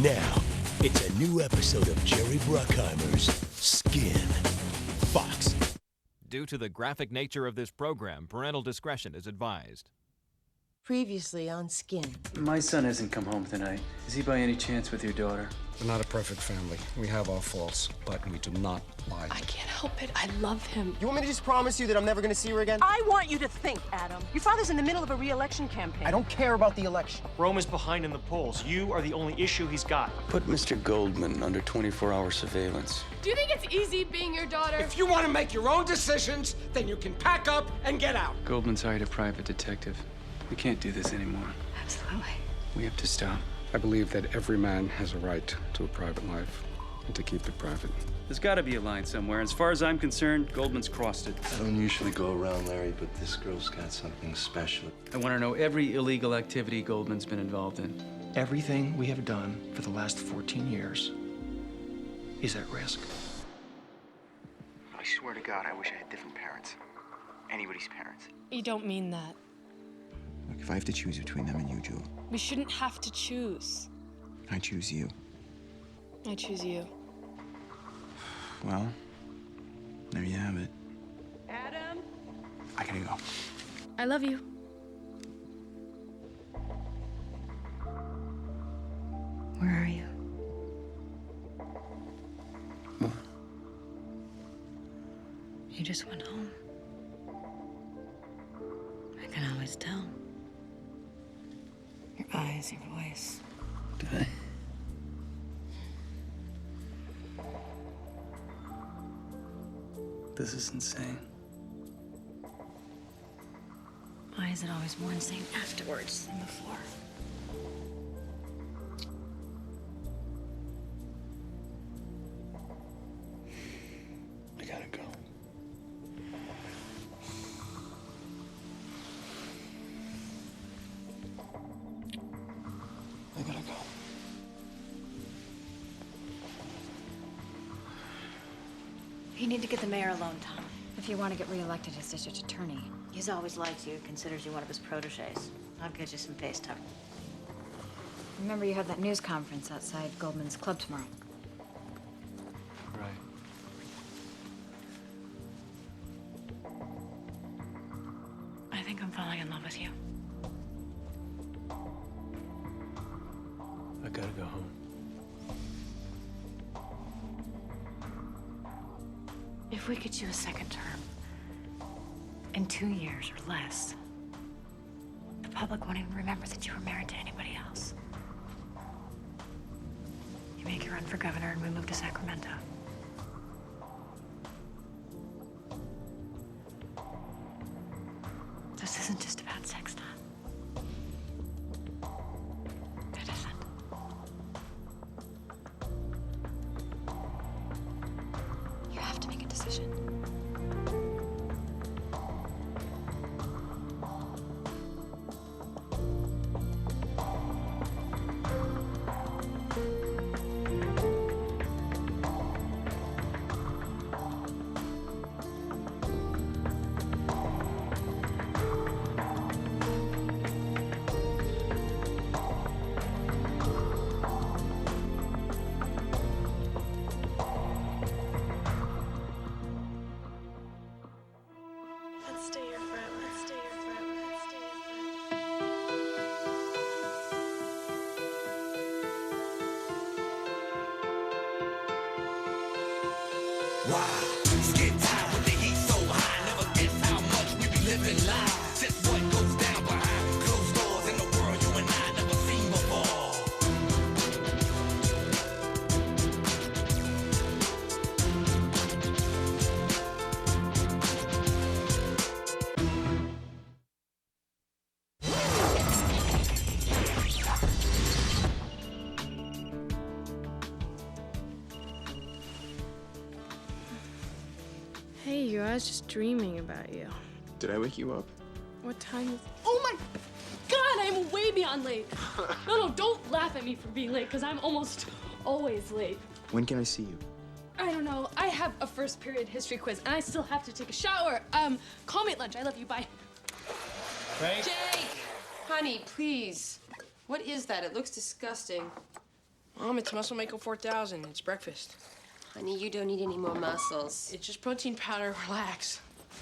Now, it's a new episode of Jerry Bruckheimer's Skin. Fox. Due to the graphic nature of this program, parental discretion is advised. Previously on Skin. My son hasn't come home tonight. Is he by any chance with your daughter? We're not a perfect family. We have our faults, but we do not lie. I can't help it. I love him. You want me to just promise you that I'm never gonna see her again? I want you to think, Adam. Your father's in the middle of a re-election campaign. I don't care about the election. Rome is behind in the polls. You are the only issue he's got. Put Mr. Goldman under 24-hour surveillance. Do you think it's easy being your daughter? If you want to make your own decisions, then you can pack up and get out. Goldman's hired a private detective. We can't do this anymore. Absolutely. We have to stop. I believe that every man has a right to a private life and to keep it private. There's got to be a line somewhere. As far as I'm concerned, Goldman's crossed it. I don't usually go around, Larry, but this girl's got something special. I want to know every illegal activity Goldman's been involved in. Everything we have done for the last 14 years is at risk. I swear to God, I wish I had different parents. Anybody's parents. You don't mean that. Look, if I have to choose between them and you, Jewel, We shouldn't have to choose. I choose you. I choose you. Well, there you have it. Adam? I gotta go. I love you. Where are you? What? You just went home. I can always tell. Your eyes, your voice. Did I? This is insane. Why is it always more insane afterwards than before? I gotta go. I gotta go. You need to get the mayor alone, Tom. If you want to get reelected as district attorney. He's always liked you, considers you one of his proteges. I'll get you some face time. Remember, you have that news conference outside Goldman's club tomorrow. Right. I think I'm falling in love with you. I gotta go home. If we get you a second term, in 2 years or less, the public won't even remember that you were married to anybody else. You make your run for governor and we move to Sacramento. This isn't just about sex, Tom. It isn't. You have to make a decision. Let's stay your friend. Let's stay your friend. Let's stay your friend. Wow. Skin tight when the heat so high. Never guess how much we be living live. Just what goes down behind closed doors in the world you and I never seen before. Hey, you. I was just dreaming about you. Did I wake you up? What time is... Oh my God, I'm way beyond late. No, don't laugh at me for being late, because I'm almost always late. When can I see you? I don't know. I have a first period history quiz, and I still have to take a shower. Call me at lunch. I love you. Bye. Right? Jake! Honey, please. What is that? It looks disgusting. Mom, it's Muscle Maker 4000. It's breakfast. Honey, you don't need any more muscles. It's just protein powder. Relax.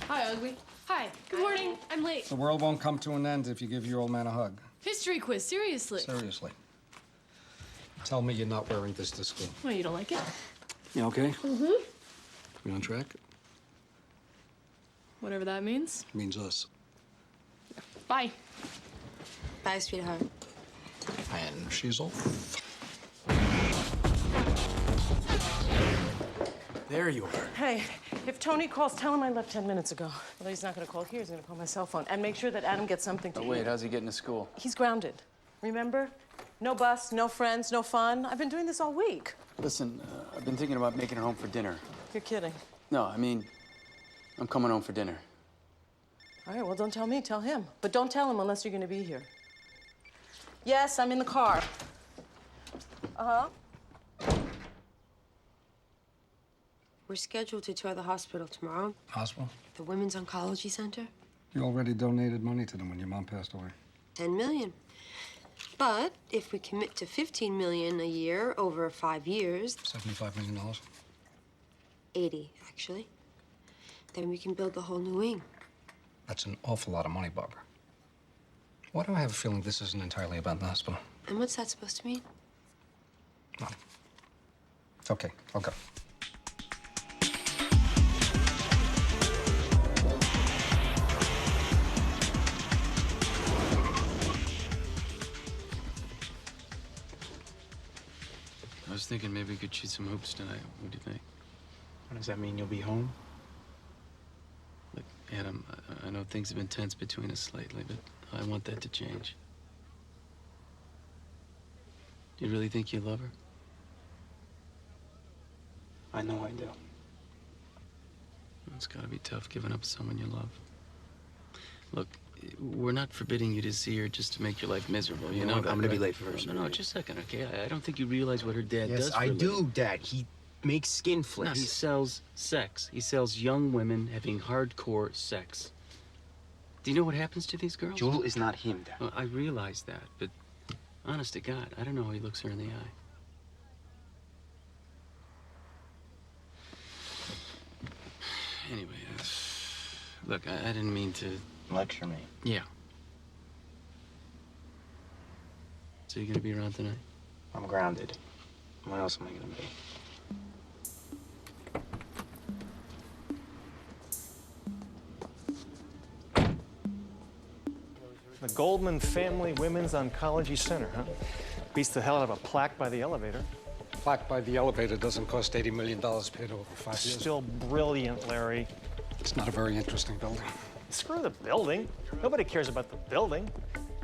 Hi, Ugly. Hi. Good morning. I'm late. The world won't come to an end if you give your old man a hug. History quiz. Seriously. Seriously. Tell me you're not wearing this to school. Well, you don't like it? You okay? Mm-hmm. We on track? Whatever that means. Means us. Bye. Bye, sweetheart. And she's off. There you are. Hey, if Tony calls, tell him I left 10 minutes ago. Well, he's not gonna call here, he's gonna call my cell phone. And make sure that Adam gets something to eat. Wait, how's he getting to school? He's grounded. Remember? No bus, no friends, no fun. I've been doing this all week. Listen, I've been thinking about making it home for dinner. You're kidding. No, I mean, I'm coming home for dinner. All right, well, don't tell me, tell him. But don't tell him unless you're gonna be here. Yes, I'm in the car. Uh-huh. We're scheduled to tour the hospital tomorrow. Hospital? The Women's Oncology Center. You already donated money to them when your mom passed away. 10 million. But if we commit to 15 million a year over 5 years, $75 million? 80 actually, then we can build the whole new wing. That's an awful lot of money, Barbara. Why do I have a feeling this isn't entirely about the hospital? And what's that supposed to mean? No. It's okay. I'll go. I was thinking maybe we could shoot some hoops tonight. What do you think? What does that mean? You'll be home? Look, Adam, I know things have been tense between us lately, but I want that to change. Do you really think you love her? I know I do. It's gotta be tough giving up someone you love. Look, we're not forbidding you to see her just to make your life miserable, you know? I'm gonna be late for first. No, just a second, okay? I don't think you realize what her dad does Yes, for I a do, living. Dad. He makes skin No, flicks. he sells sex. He sells young women having hardcore sex. Do you know what happens to these girls? Jewel is not him, Dad. Well, I realize that, but honest to God, I don't know how he looks her in the eye. Anyway, look, I didn't mean to... Lecture me. Yeah. So you gonna be around tonight? I'm grounded. Where else am I gonna be? The Goldman Family Women's Oncology Center, huh? Beats the hell out of a plaque by the elevator. Plaque by the elevator doesn't cost $80 million paid over 5 years. Still brilliant, Larry. It's not a very interesting building. Screw the building. Nobody cares about the building.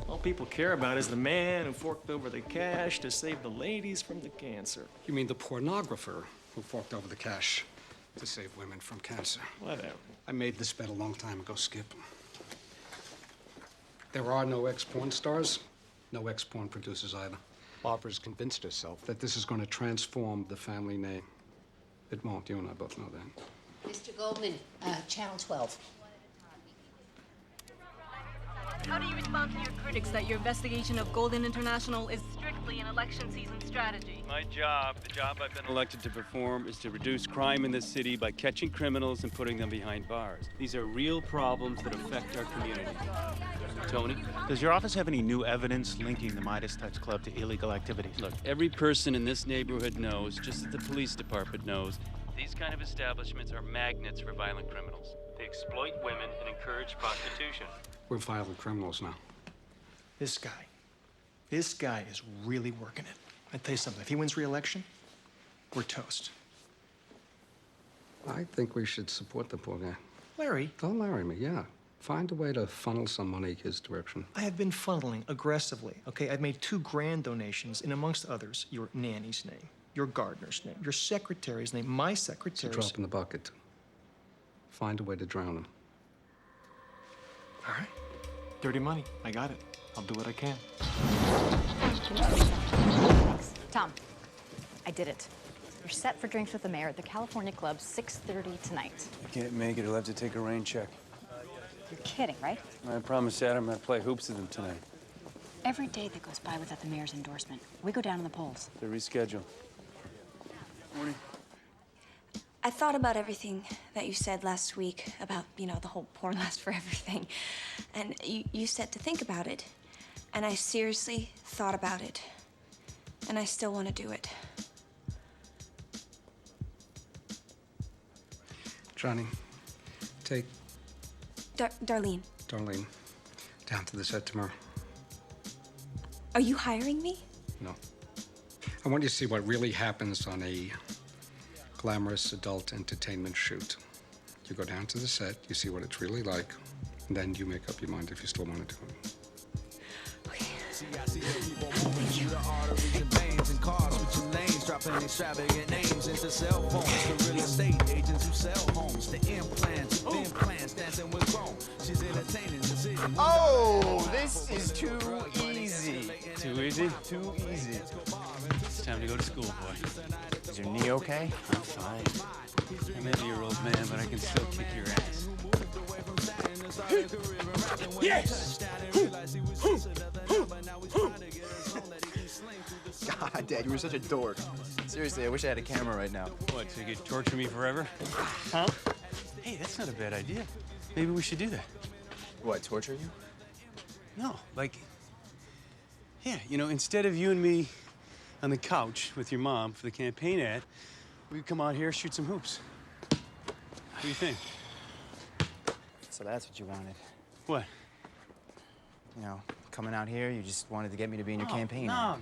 All people care about is the man who forked over the cash to save the ladies from the cancer. You mean the pornographer who forked over the cash to save women from cancer? Whatever. I made this bet a long time ago, Skip. There are no ex-porn stars, no ex-porn producers either. Barbara's convinced herself that this is going to transform the family name. It won't. You and I both know that. Mr. Goldman, Channel 12. How do you respond to your critics that your investigation of Golden International is strictly an election season strategy? My job, the job I've been elected to perform, is to reduce crime in this city by catching criminals and putting them behind bars. These are real problems that affect our community. Tony? Does your office have any new evidence linking the Midas Touch Club to illegal activities? Look, every person in this neighborhood knows, just as the police department knows, these kind of establishments are magnets for violent criminals. They exploit women and encourage prostitution. We're violent criminals now. This guy is really working it. I tell you something, if he wins re-election, we're toast. I think we should support the poor guy. Larry? Don't Larry me, yeah. Find a way to funnel some money his direction. I have been funneling aggressively, okay? I've made 2 grand donations, and amongst others, your nanny's name, your gardener's name, your secretary's name, my It's a secretary's... drop in the bucket. Find a way to drown him. All right. Dirty money. I got it. I'll do what I can. Tom, I did it. You're set for drinks with the mayor at the California Club, 6:30 tonight. I can't make it. He'll have to take a rain check. You're kidding, right? I promised Adam I'd play hoops with him tonight. Every day that goes by without the mayor's endorsement, we go down in the polls. To reschedule. Morning. I thought about everything that you said last week about, the whole poor last forever thing. And you said to think about it. And I seriously thought about it. And I still want to do it. Johnny, take Darlene, Darlene down to the set tomorrow. are you hiring me? No. I want you to see what really happens on a glamorous adult entertainment shoot. You go down to the set, you see what it's really like, and then you make up your mind if you still want to do it. Dropping extravagant names into cell phones. The real estate agents who sell homes. The implants, dancing with chrome. She's entertaining the city. Oh, this is too easy. Too easy? Too easy. It's time to go to school, boy. Is your knee okay? I'm fine. I may be your old man, but I can still kick your ass. Yes! God, Dad, you were such a dork. Seriously, I wish I had a camera right now. What, so you could torture me forever? Huh? Hey, that's not a bad idea. Maybe we should do that. What, torture you? No, like, yeah, instead of you and me on the couch with your mom for the campaign ad, we come out here, shoot some hoops. What do you think? So that's what you wanted. What? Coming out here, you just wanted to get me to be in your campaign. No.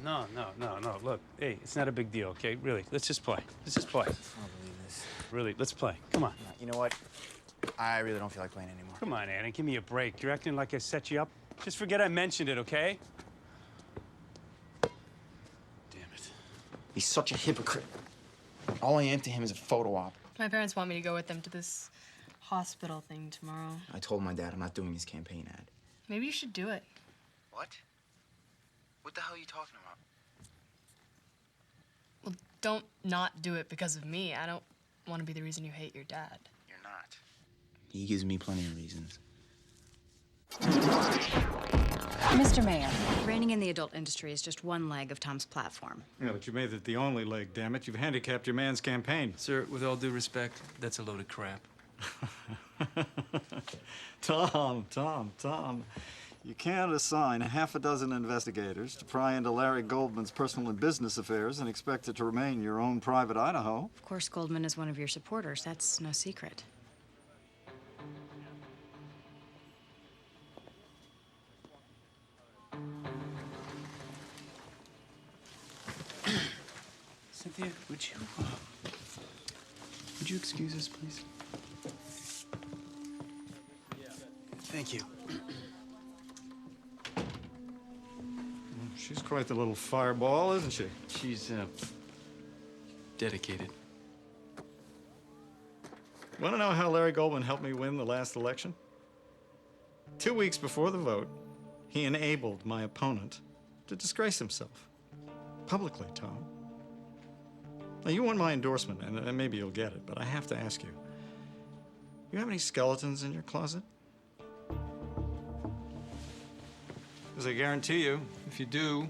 Look, hey, it's not a big deal, okay? Really, let's just play. Let's just play. I don't believe this. Really, let's play. Come on. You know what? I really don't feel like playing anymore. Come on, Anna, give me a break. You're acting like I set you up. Just forget I mentioned it, okay? Damn it. He's such a hypocrite. All I am to him is a photo op. My parents want me to go with them to this hospital thing tomorrow. I told my dad I'm not doing his campaign ad. Maybe you should do it. What? What the hell are you talking about? Well, don't not do it because of me. I don't want to be the reason you hate your dad. You're not. He gives me plenty of reasons. Mr. Mayor, reining in the adult industry is just one leg of Tom's platform. Yeah, but you made it the only leg, damn it. You've handicapped your man's campaign. Sir, with all due respect, that's a load of crap. Tom. You can't assign half a dozen investigators to pry into Larry Goldman's personal and business affairs and expect it to remain your own private Idaho. Of course, Goldman is one of your supporters. That's no secret. Cynthia, would you excuse us, please? Thank you. She's quite the little fireball, isn't she? She's, dedicated. Want to know how Larry Goldman helped me win the last election? 2 weeks before the vote, he enabled my opponent to disgrace himself. Publicly, Tom. Now, you want my endorsement, and maybe you'll get it, but I have to ask you. You have any skeletons in your closet? Because I guarantee you, if you do,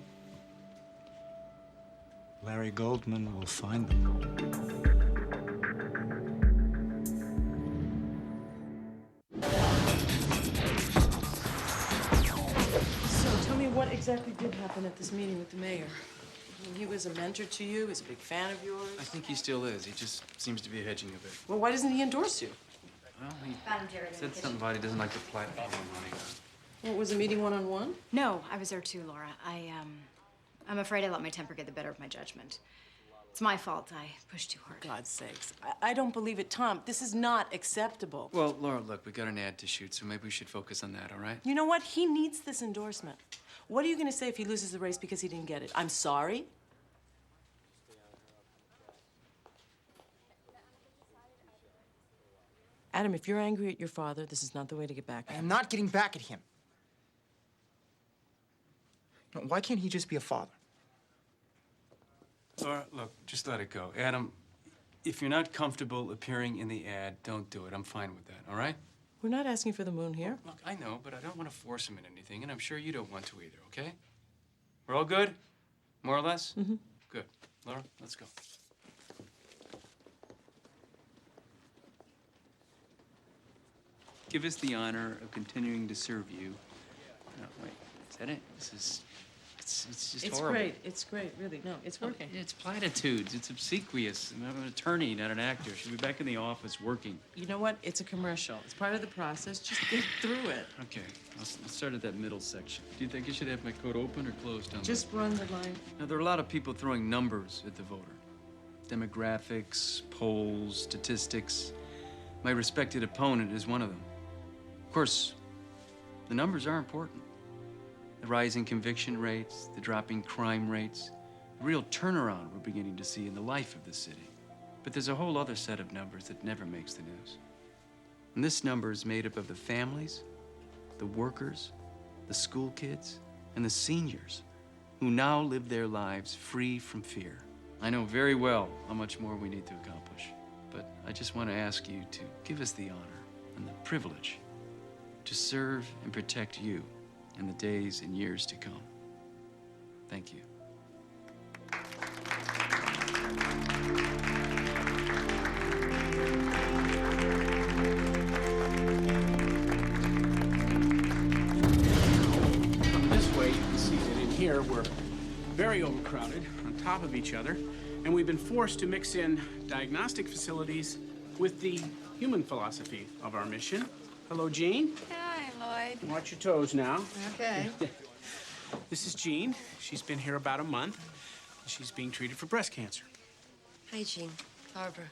Larry Goldman will find them. So tell me what exactly did happen at this meeting with the mayor. I mean, he was a mentor to you, he's a big fan of yours. I think he still is. He just seems to be hedging a bit. Well, why doesn't he endorse you? Well, he said something about he doesn't like the platform money. What, was the meeting one-on-one? No, I was there too, Laura. I'm afraid I let my temper get the better of my judgment. It's my fault. I pushed too hard. God's sakes. I don't believe it, Tom. This is not acceptable. Well, Laura, look, we got an ad to shoot, so maybe we should focus on that, all right? You know what? He needs this endorsement. What are you going to say if he loses the race because he didn't get it? I'm sorry? Adam, if you're angry at your father, this is not the way to get back at him. I'm not getting back at him. No, why can't he just be a father? Laura, look, just let it go. Adam, if you're not comfortable appearing in the ad, don't do it. I'm fine with that, all right? We're not asking for the moon here. Look, I know, but I don't want to force him in anything, and I'm sure you don't want to either, okay? We're all good? More or less? Mm-hmm. Good. Laura, let's go. Give us the honor of continuing to serve you. No, wait, is that it? This is, it's just It's horrible. great. It's great, really. No, it's working. It's platitudes. It's obsequious. I'm an attorney, not an actor. She'll be back in the office working. You know what? It's a commercial. It's part of the process. Just get through it. Okay, I'll start at that middle section. Do you think I should have my coat open or closed down Just run the line. Now, there are a lot of people throwing numbers at the voter. Demographics, polls, statistics. My respected opponent is one of them. Of course, the numbers are important. The rising conviction rates, the dropping crime rates, the real turnaround we're beginning to see in the life of the city. But there's a whole other set of numbers that never makes the news. And this number is made up of the families, the workers, the school kids, and the seniors who now live their lives free from fear. I know very well how much more we need to accomplish, but I just want to ask you to give us the honor and the privilege to serve and protect you in the days and years to come. Thank you. From this way, you can see that in here we're very overcrowded, on top of each other, and we've been forced to mix in diagnostic facilities with the human philosophy of our mission. Hello, Jean. Hi, Lloyd. Watch your toes now. Okay. This is Jean. She's been here about a month. She's being treated for breast cancer. Hi, Jean. Barbara.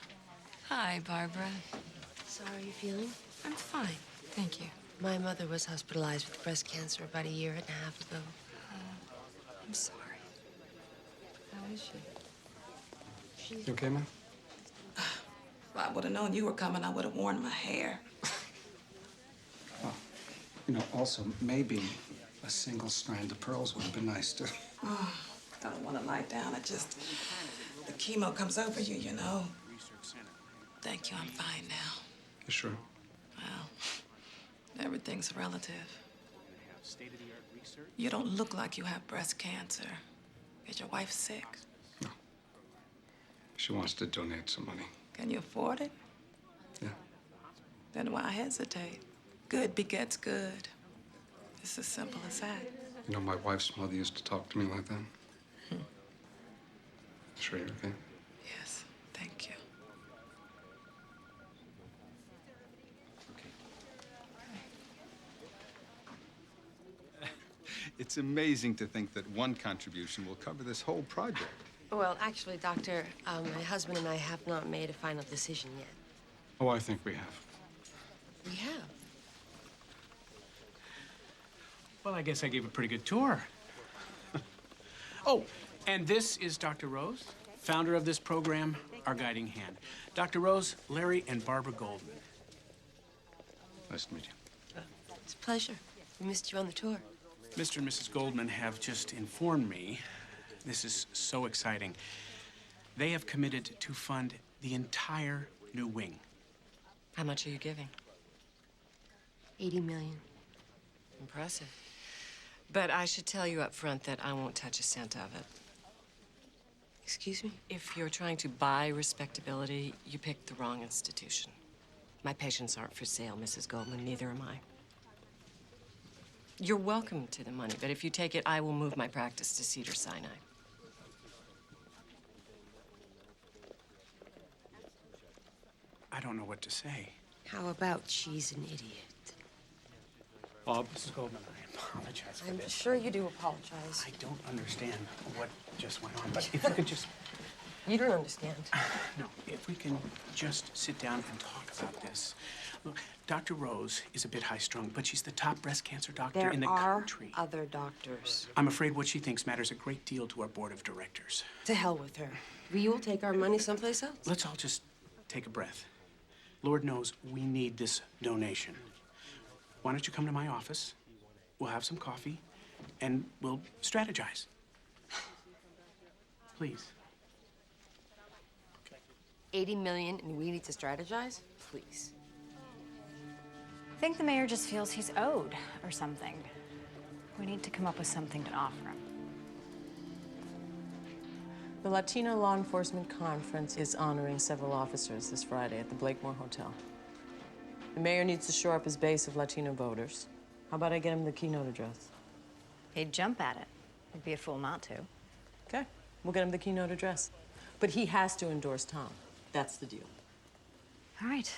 Hi, Barbara. So how are you feeling? I'm fine, thank you. My mother was hospitalized with breast cancer about 1.5 years ago. I'm sorry. How is she? You okay, man? If I would have known you were coming, I would have worn my hair. You know, also, maybe a single strand of pearls would have been nice, too. Oh, I don't want to lie down. The chemo comes over you, you know. Thank you, I'm fine now. You sure? Well, everything's relative. You don't look like you have breast cancer. Is your wife sick? She wants to donate some money. Can you afford it? Yeah. Then why hesitate? Good begets good. It's as simple as that. You know, my wife's mother used to talk to me like that. Sure you're okay? Yes, thank you. It's amazing to think that one contribution will cover this whole project. Well, actually, Doctor, my husband and I have not made a final decision yet. Oh, I think we have. We have. Well, I guess I gave a pretty good tour. Oh, and this is Dr. Rose, founder of this program, our guiding hand. Dr. Rose, Larry, and Barbara Goldman. Nice to meet you. It's a pleasure. We missed you on the tour. Mr. and Mrs. Goldman have just informed me, this is so exciting, they have committed to fund the entire new wing. How much are you giving? 80 million. Impressive. But I should tell you up front that I won't touch a cent of it. Excuse me? If you're trying to buy respectability, you picked the wrong institution. My patients aren't for sale, Mrs. Goldman. Neither am I. You're welcome to the money, but if you take it, I will move my practice to Cedars-Sinai. I don't know what to say. How about she's an idiot? Mrs. Goldman, I apologize for I'm this. sure you do apologize. I don't understand what just went on, but if you could just... You don't understand. No, if we can just sit down and talk about this. Look, Dr. Rose is a bit high-strung, but she's the top breast cancer doctor There in the are country. other doctors. I'm afraid what she thinks matters a great deal to our board of directors. To hell with her. We will take our money someplace else. Let's all just take a breath. Lord knows we need this donation. Why don't you come to my office? We'll have some coffee, and we'll strategize. Please. 80 million and we need to strategize? Please. I think the mayor just feels he's owed or something. We need to come up with something to offer him. The Latino Law Enforcement Conference is honoring several officers this Friday at the Blakemore Hotel. The mayor needs to shore up his base of Latino voters. How about I get him the keynote address? He'd jump at it. He'd be a fool not to. Okay, we'll get him the keynote address. But he has to endorse Tom. That's the deal. All right.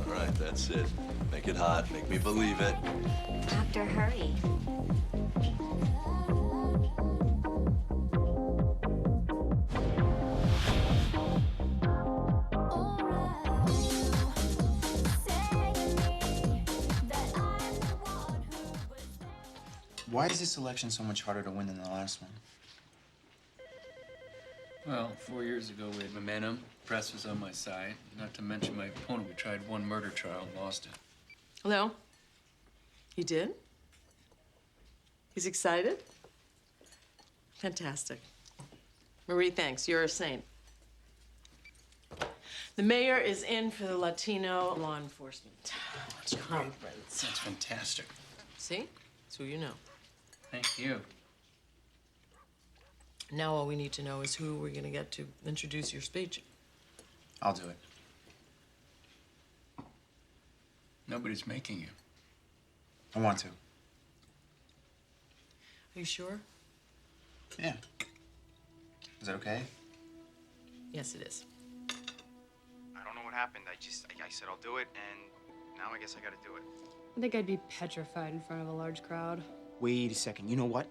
All right, that's it. Make it hot. Make me believe it. Doctor, hurry. Why is this election so much harder to win than the last one? Well, 4 years ago, we had momentum. Press was on my side. Not to mention my opponent. We tried one murder trial and lost it. Hello? He did? He's excited? Fantastic. Marie, thanks. You're a saint. The mayor is in for the Latino Law Enforcement Conference. That's fantastic. See? That's who you know. Thank you. Now all we need to know is who we're gonna get to introduce your speech. I'll do it. Nobody's making you. I want to. Are you sure? Yeah. Is that okay? Yes, it is. I don't know what happened. I said I'll do it, and now I guess I gotta do it. I think I'd be petrified in front of a large crowd. Wait a second. You know what?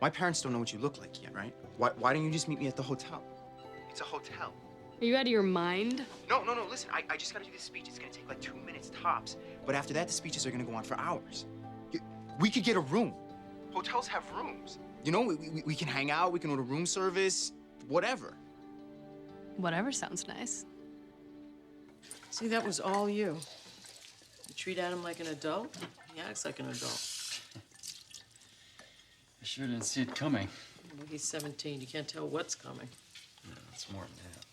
My parents don't know what you look like yet, right? Why don't you just meet me at the hotel? It's a hotel. Are you out of your mind? No, listen. I just gotta do this speech. It's gonna take like 2 minutes tops. But after that, the speeches are gonna go on for hours. We could get a room. Hotels have rooms. You know, we can hang out, we can order room service, whatever. Whatever sounds nice. See, that was all you. You treat Adam like an adult, he acts like an adult. I sure didn't see it coming. Well, he's 17. You can't tell what's coming. No, it's more than that.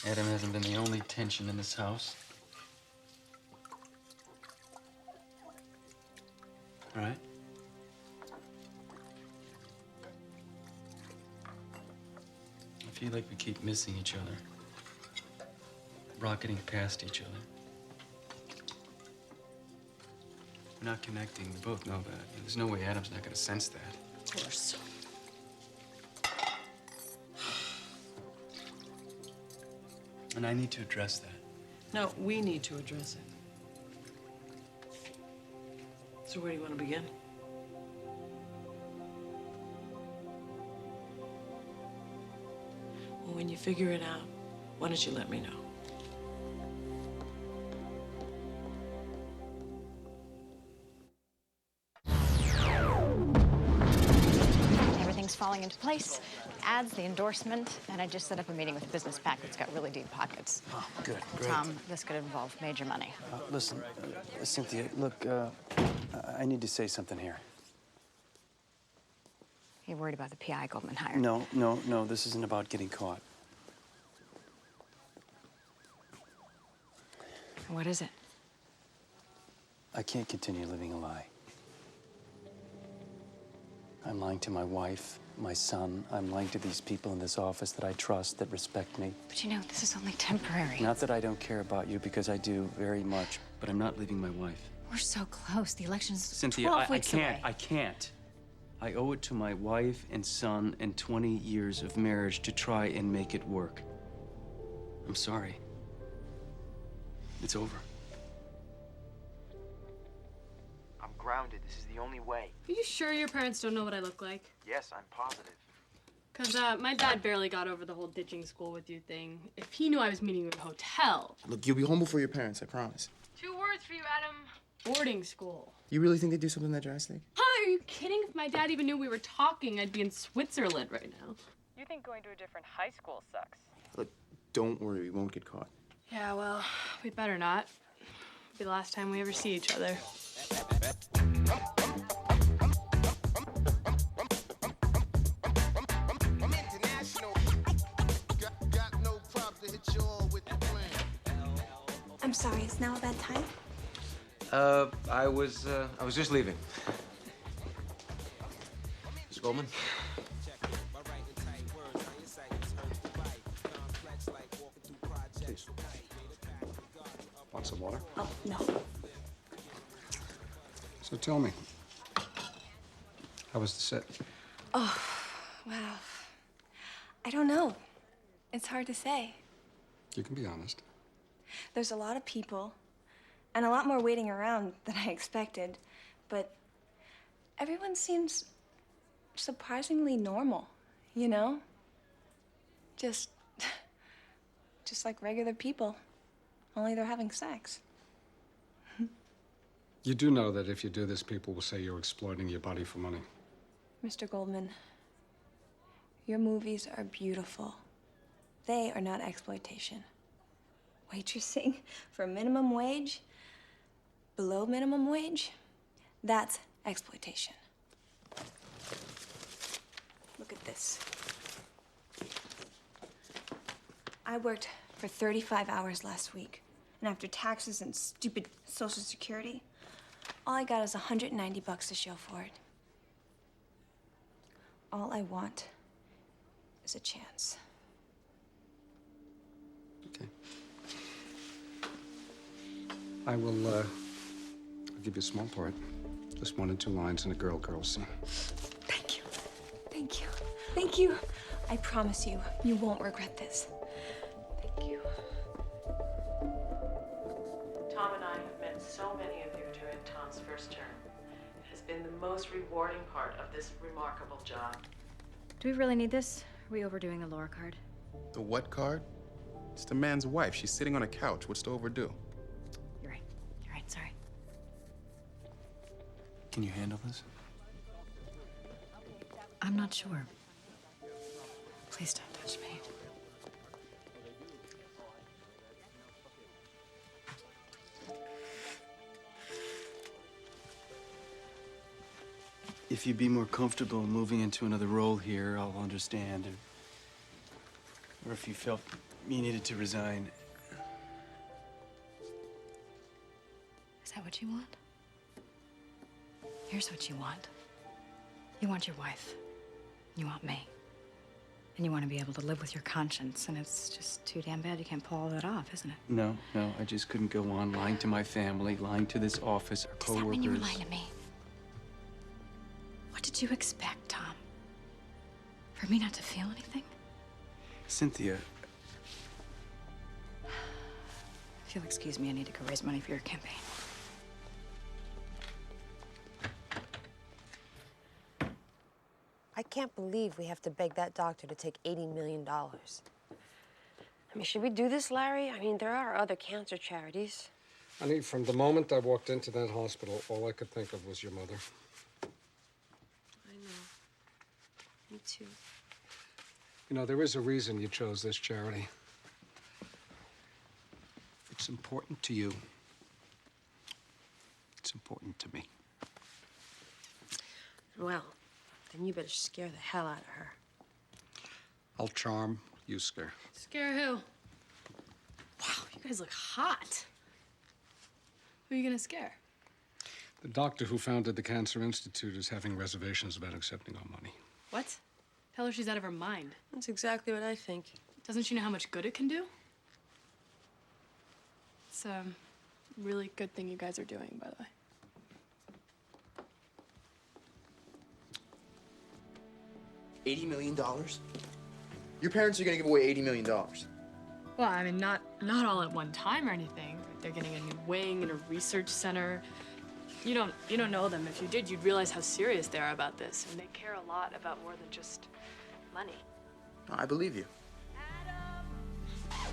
Adam hasn't been the only tension in this house. Right? I feel like we keep missing each other. Rocketing past each other. We're not connecting. We both know that. There's no way Adam's not gonna sense that. Of course. And I need to address that. No, we need to address it. So where do you want to begin? Well, when you figure it out, why don't you let me know? Everything's falling into place. Ads, the endorsement, and I just set up a meeting with a business pack that's got really deep pockets. Oh, good, great. Tom, this could involve major money. Listen, Cynthia, look, I need to say something here. You're worried about the PI Goldman hired? No, this isn't about getting caught. What is it? I can't continue living a lie. I'm lying to my wife, my son. I'm lying to these people in this office that I trust, that respect me. But you know, this is only temporary. Not that I don't care about you, because I do very much, but I'm not leaving my wife. We're so close. The election's Cynthia, 12 weeks I can't. away. I can't. I owe it to my wife and son and 20 years of marriage to try and make it work. I'm sorry. It's over. I'm grounded. This is the only way. Are you sure your parents don't know what I look like? Yes, I'm positive. Because my dad barely got over the whole ditching school with you thing. If he knew I was meeting you at a hotel. Look, you'll be home before your parents, I promise. 2 words for you, Adam. Boarding school. You really think they'd do something that drastic? Huh, are you kidding? If my dad even knew we were talking, I'd be in Switzerland right now. You think going to a different high school sucks? Look, don't worry, we won't get caught. Yeah, well, we better not. It'll be the last time we ever see each other. I'm sorry, is now a bad time? I was just leaving. Miss Goldman? Please. Want some water? Oh, no. So tell me, how was the set? Oh, wow. I don't know. It's hard to say. You can be honest. There's a lot of people and a lot more waiting around than I expected, but everyone seems surprisingly normal, you know? Just like regular people, only they're having sex. You do know that if you do this, people will say you're exploiting your body for money. Mr. Goldman, your movies are beautiful. They are not exploitation. Waitressing for minimum wage, below minimum wage, that's exploitation. Look at this. I worked for 35 hours last week, and after taxes and stupid Social Security, all I got is $190 to show for it. All I want is a chance. Okay. I will, I'll give you a small part. Just 1 or 2 lines in a girl scene. Thank you. Thank you. Thank you. I promise you, you won't regret this. Thank you. Tom and I have met so many of you during Tom's first term. It has been the most rewarding part of this remarkable job. Do we really need this? Are we overdoing the Laura card? The what card? It's the man's wife. She's sitting on a couch. What's to overdo? You're right. You're right. Sorry. Can you handle this? I'm not sure. Please don't touch me. If you'd be more comfortable moving into another role here, I'll understand. Or if you felt you needed to resign. Is that what you want? Here's what you want. You want your wife. You want me. And you want to be able to live with your conscience. And it's just too damn bad you can't pull all that off, isn't it? No, I just couldn't go on lying to my family, lying to this office, our Does that mean you were coworkers. lying to me? What did you expect, Tom? For me not to feel anything? Cynthia, If you'll excuse me, I need to go raise money for your campaign. I can't believe we have to beg that doctor to take $80 million. I mean, should we do this, Larry? I mean, there are other cancer charities. Honey, from the moment I walked into that hospital, all I could think of was your mother. I know. Me too. You know, there is a reason you chose this charity. It's important to you. It's important to me. Well, then you better scare the hell out of her. I'll charm, you scare. Scare who? Wow, you guys look hot. Who are you gonna scare? The doctor who founded the Cancer Institute is having reservations about accepting our money. What? Tell her she's out of her mind. That's exactly what I think. Doesn't she know how much good it can do? It's a really good thing you guys are doing, by the way. $80 million? Your parents are gonna give away $80 million. Well, I mean, not all at one time or anything. They're getting a new wing and a research center. You don't know them. If you did, you'd realize how serious they are about this. And they care a lot about more than just money. No, I believe you.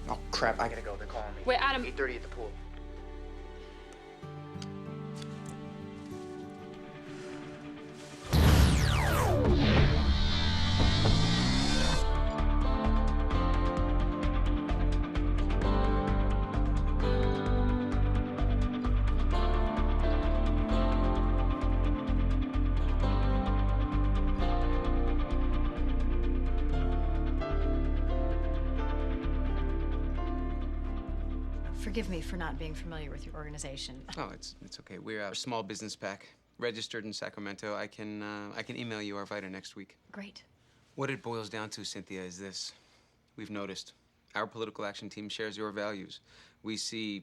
Oh, crap, I gotta go. They're calling me. Wait, Adam. 8:30 at the pool. Forgive me for not being familiar with your organization. Oh, it's okay. We're a small business PAC, registered in Sacramento. I can email you our vita next week. Great. What it boils down to, Cynthia, is this. We've noticed our political action team shares your values. We see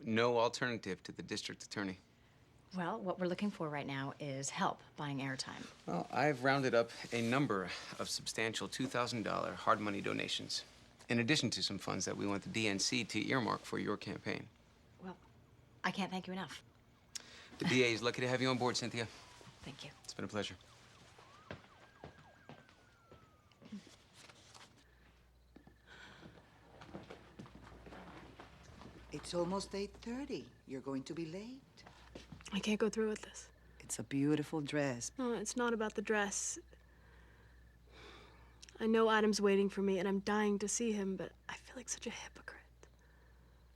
no alternative to the district attorney. Well, what we're looking for right now is help buying airtime. Well, I've rounded up a number of substantial $2,000 hard money donations, in addition to some funds that we want the DNC to earmark for your campaign. Well, I can't thank you enough. The DA is lucky to have you on board, Cynthia. Thank you. It's been a pleasure. It's almost 8:30. You're going to be late. I can't go through with this. It's a beautiful dress. No, it's not about the dress. I know Adam's waiting for me, and I'm dying to see him, but I feel like such a hypocrite.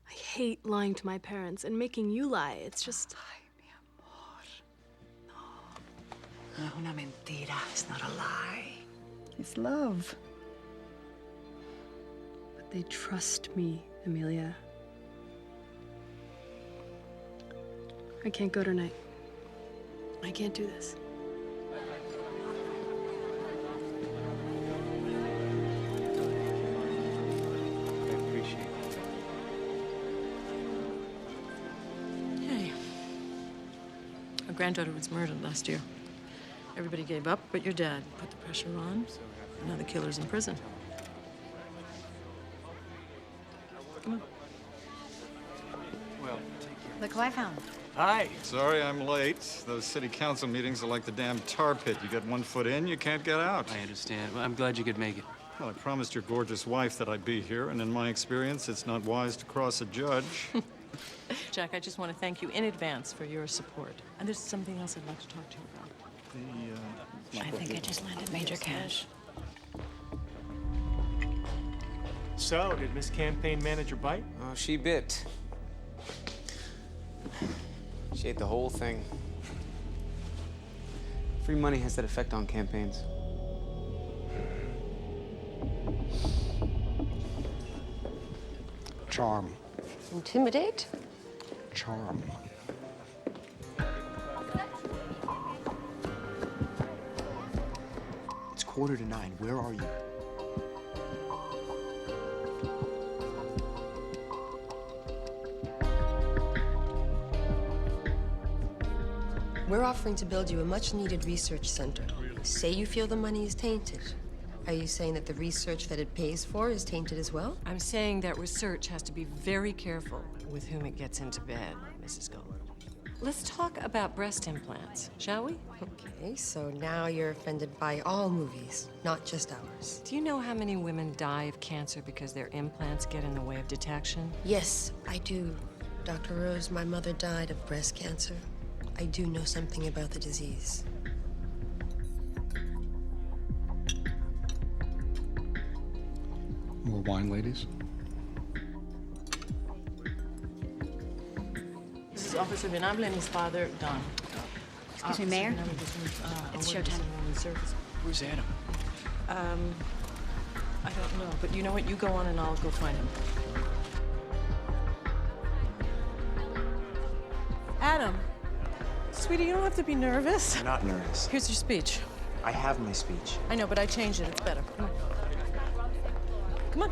I hate lying to my parents and making you lie. It's just... No es una mentira. It's not a lie. It's love. But they trust me, Amelia. I can't go tonight. I can't do this. Hey. Our granddaughter was murdered last year. Everybody gave up, but your dad put the pressure on. Now the killer's in prison. Come on. Well, Look who I found. hi. Sorry I'm late. Those city council meetings are like the damn tar pit. You get one foot in, you can't get out. I understand. Well, I'm glad you could make it. Well, I promised your gorgeous wife that I'd be here, and in my experience, it's not wise to cross a judge. Jack, I just want to thank you in advance for your support. And there's something else I'd like to talk to you about. I think I just landed major cash. So, did Miss Campaign Manager bite? Oh, she bit. She ate the whole thing. Free money has that effect on campaigns. Charm. Intimidate? Charm. It's 8:45. Where are you? We're offering to build you a much-needed research center. Say you feel the money is tainted. Are you saying that the research that it pays for is tainted as well? I'm saying that research has to be very careful with whom it gets into bed, Mrs. Goldman. Let's talk about breast implants, shall we? Okay, so now you're offended by all movies, not just ours. Do you know how many women die of cancer because their implants get in the way of detection? Yes, I do. Dr. Rose, my mother died of breast cancer. I do know something about the disease. More wine, ladies? This is Officer Venable and his father, Don. Excuse me, Mayor? It's showtime. Where's Adam? I don't know, but you know what? You go on and I'll go find him. Adam. Sweetie, you don't have to be nervous. I'm not nervous. Here's your speech. I have my speech. I know, but I changed it. It's better. Come on. Come on.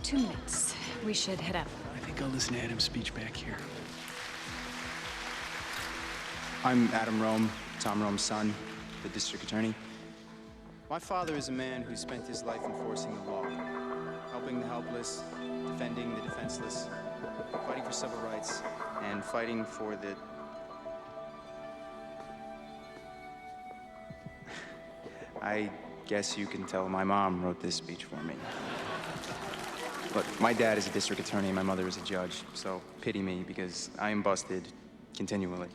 2 minutes. We should head up. I think I'll listen to Adam's speech back here. I'm Adam Rome, Tom Rome's son, the district attorney. My father is a man who spent his life enforcing the law, helping the helpless, defending the defenseless, fighting for civil rights, and fighting for the... I guess you can tell my mom wrote this speech for me. Look, my dad is a district attorney and my mother is a judge, so pity me because I am busted continually.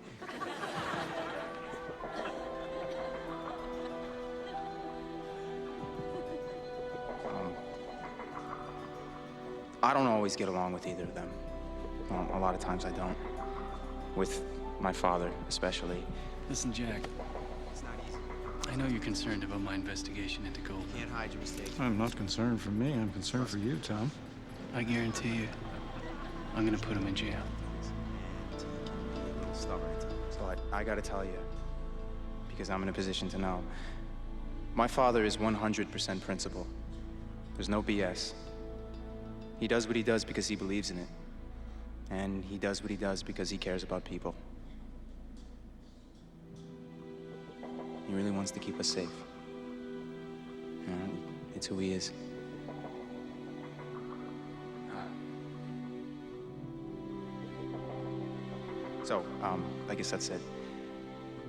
I don't always get along with either of them. Well, a lot of times I don't. With my father, especially. Listen, Jack. I know you're concerned about my investigation into Gold. Can't hide your mistakes. I'm not concerned for me. I'm concerned for you, Tom. I guarantee you, I'm gonna put him in jail. Stubborn. So I gotta tell you, because I'm in a position to know. My father is 100% principle. There's no BS. He does what he does because he believes in it. And he does what he does because he cares about people. He really wants to keep us safe. You know, it's who he is. So, I guess that's it.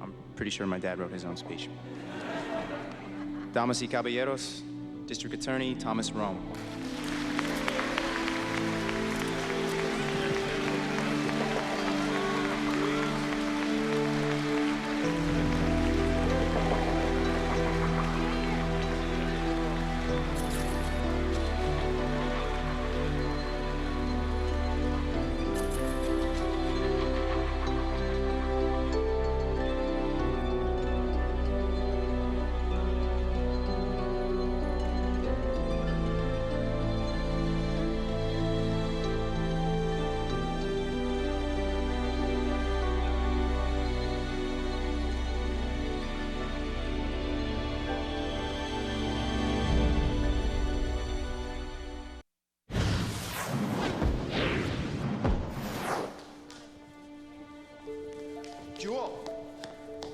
I'm pretty sure my dad wrote his own speech. Damas y caballeros, District Attorney Thomas Rome.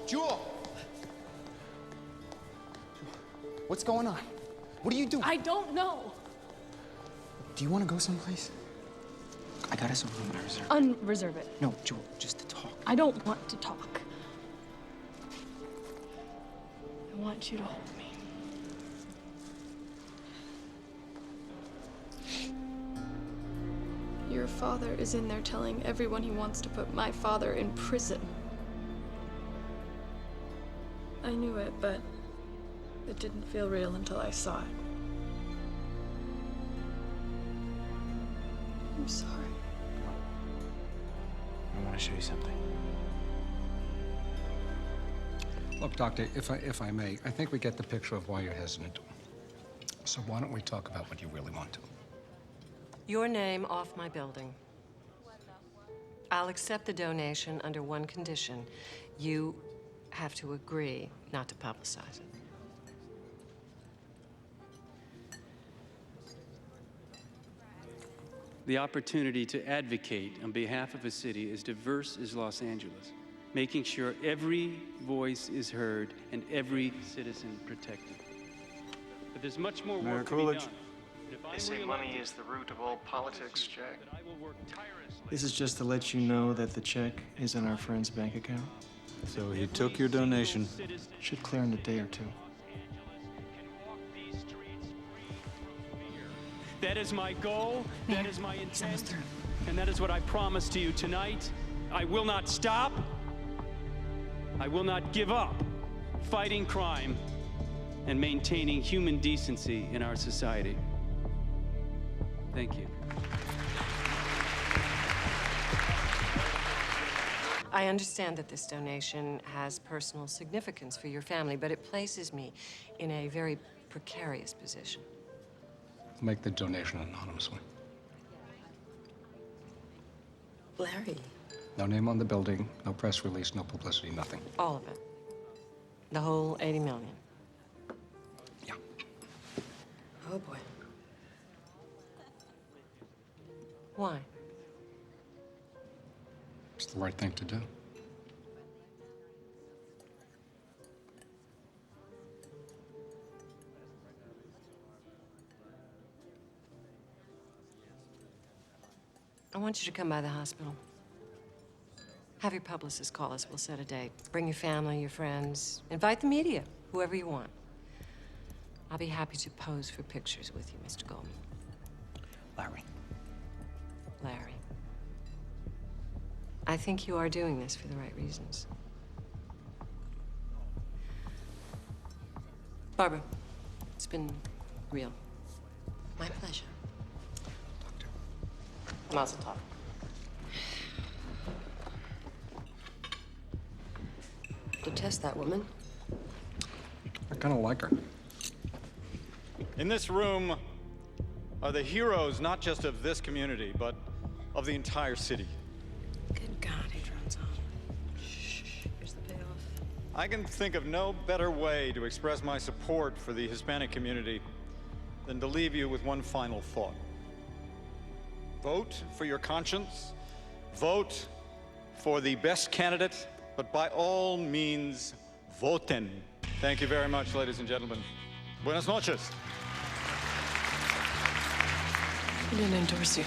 Jewel! What's going on? What are you doing? I don't know. Do you want to go someplace? I got us a room I reserved. Unreserve it. No, Jewel, just to talk. I don't want to talk. I want you to hold me. Your father is in there telling everyone he wants to put my father in prison. I knew it, but it didn't feel real until I saw it. I'm sorry. I want to show you something. Look, Doctor, if I may, I think we get the picture of why you're hesitant. So why don't we talk about what you really want to? Your name off my building. I'll accept the donation under one condition. You have to agree not to publicize it. The opportunity to advocate on behalf of a city as diverse as Los Angeles, making sure every voice is heard and every citizen protected. But there's much more Mayor work to be Coolidge. done. They say money is the root of all politics, Jack. This is just to let you know that the check is in our friend's bank account. So he took your donation. Should clear in a day or two. That is my goal, that is my intent, and that is what I promise to you tonight. I will not stop. I will not give up fighting crime and maintaining human decency in our society. Thank you. I understand that this donation has personal significance for your family, but it places me in a very precarious position. Make the donation anonymously. Larry. No name on the building, no press release, no publicity, nothing. All of it. The whole 80 million. Yeah. Oh, boy. Why? It's the right thing to do. I want you to come by the hospital. Have your publicist call us. We'll set a date. Bring your family, your friends. Invite the media, whoever you want. I'll be happy to pose for pictures with you, Mr. Goldman. Larry. Larry. I think you are doing this for the right reasons. Barbara, it's been real. My pleasure. Mazel tov. Detest that woman. kind of like her. In this room are the heroes not just of this community, but of the entire city. Good God, he drones on. Shh, here's the payoff. I can think of no better way to express my support for the Hispanic community than to leave you with one final thought. Vote for your conscience. Vote for the best candidate, but by all means, voten. Thank you very much, ladies and gentlemen. Buenas noches. He didn't endorse you.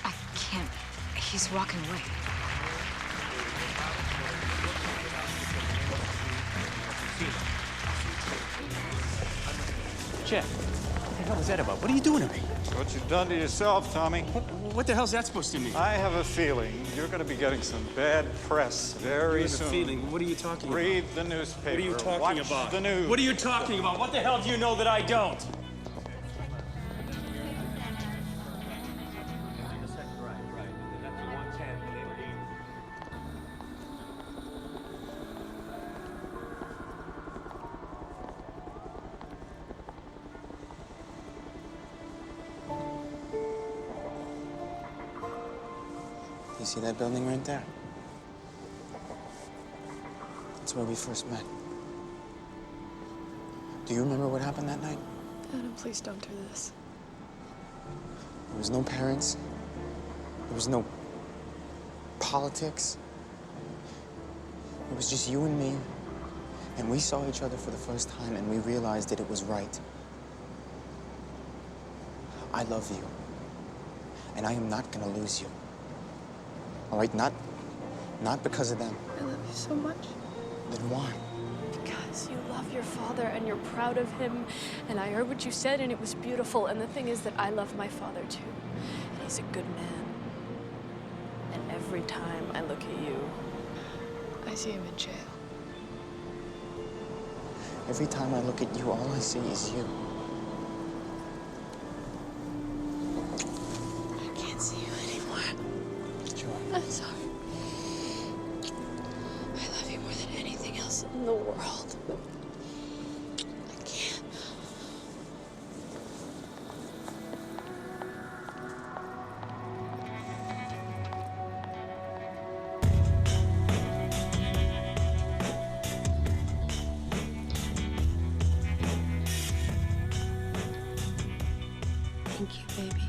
I can't. He's walking away. Jeff, what the hell is that about? What are you doing to me? What you've done to yourself, Tommy. What the hell's that supposed to mean? I have a feeling you're going to be getting some bad press very soon. Feeling. What are you talking about? Read the newspaper. What are you talking Watch about? the news. What are you talking about? What the hell do you know that I don't? You see that building right there? That's where we first met. Do you remember what happened that night? Adam, please don't do this. There was no parents. There was no politics. It was just you and me. And we saw each other for the first time and we realized that it was right. I love you. And I am not gonna lose you. All right, not because of them. I love you so much. Then why? Because you love your father and you're proud of him. And I heard what you said and it was beautiful. And the thing is that I love my father too. And he's a good man. And every time I look at you, I see him in jail. Every time I look at you, all I see is you. I can't see you anymore. Joy. I'm sorry. I love you more than anything else in the world. I can't. Thank you, baby.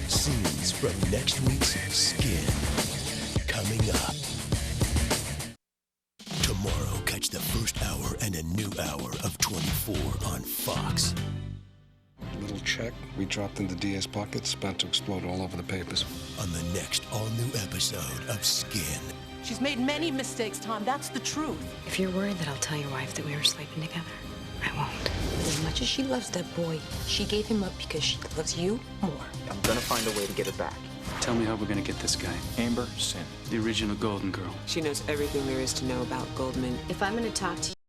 Scenes from next week's Skin. Coming up. Tomorrow, catch the first hour and a new hour of 24 on Fox. A little check we dropped into Dia's pockets, about to explode all over the papers. On the next all-new episode of Skin. She's made many mistakes, Tom. That's the truth. If you're worried that I'll tell your wife that we were sleeping together, I won't. But as much as she loves that boy, she gave him up because she loves you more. I'm gonna find a way to get her back. Tell me how we're gonna get this guy. Amber Sin. The original Golden Girl. She knows everything there is to know about Goldman. If I'm going to talk to you,